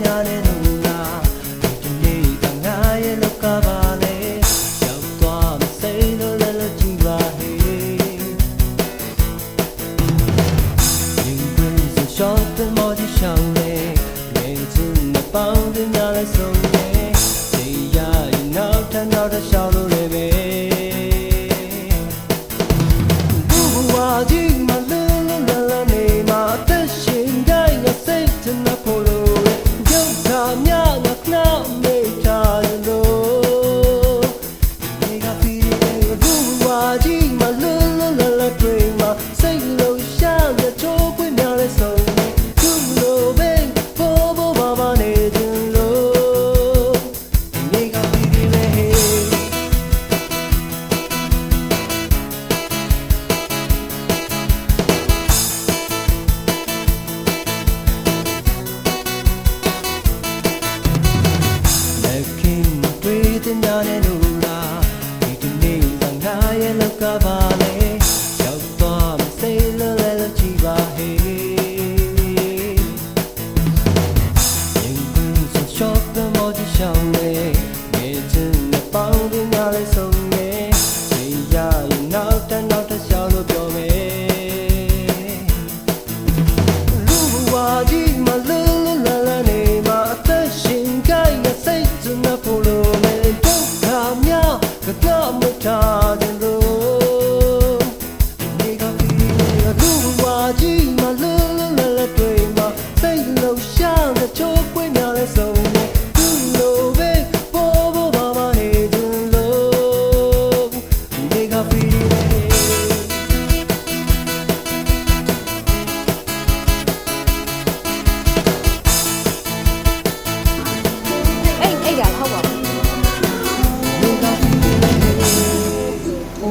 များနဲ့လို့လားဒီနေ့ကငါရဲ့လောကပါလေရောက်သွားမစိမ့်လို့လည်းကြည့်ပါဟေးရင်ခွင်စရှော့တဲ့မော်ဒီရှောင်းလေနေချင်တဲ့ပေါင်းတင်များလဲဆုံးနေစေရရင်နောက်ထပ်နောက်ထပ်ရှောင်းလို့လည်းပဲဘူဝါကြီးမလန်းလန်းလန်းနေမှာအသက်ရှင်တိုင်းကစိတ်ချမ်းဖို့လို့ရုပ်သာများငါခဏမေ့ထားလို့ဒီကဖီးဘူဝါကြီးမလန်းလန်းလန်းတွေမှာစိတ်လုံးရှာတဲ့ချိုးခွေးများလဲဆုံးနေသူ့လိုပဲဘောဘောဘာဘာနေခြင်းလို့ဒီကဖီးလေတင်များနဲ့လို့လားဒီနေ့ကငါရဲ့လောကပါလေရောက်သွားမစိမ့်လို့လည်းကြည့်ပါဟေးရင်ခွင်စရှော့တဲ့မော်ဒီရှောင်းလေနေချင်တဲ့ပေါင်းတင်များလဲဆုံးနေစေရရင်နောက်ထပ်ရှောင်းလို့ပြောမယ်လူဘဝကြီးမလန်းလန်းလန်းနေမှာအသက်ရှင်ကြိုင်နဲ့စိတ်ချမ်းဖို့လို့ကတော့မထားတယ်လို့ဒီကဖီးလူဝါကြီးမလန်းလန်းလက်တွေမှာစိတ်လုံးရှာတဲ့ချိုးပွေးများလဲဆုံးနေသူ့လိုပဲဘောဘောဘာဘာနေတယ်လို့ဒီကဖီး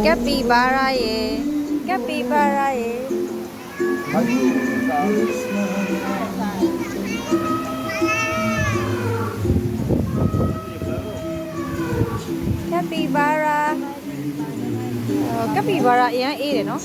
Capybara Capybara Capybara Capybara အရင်အေးတယ်နော်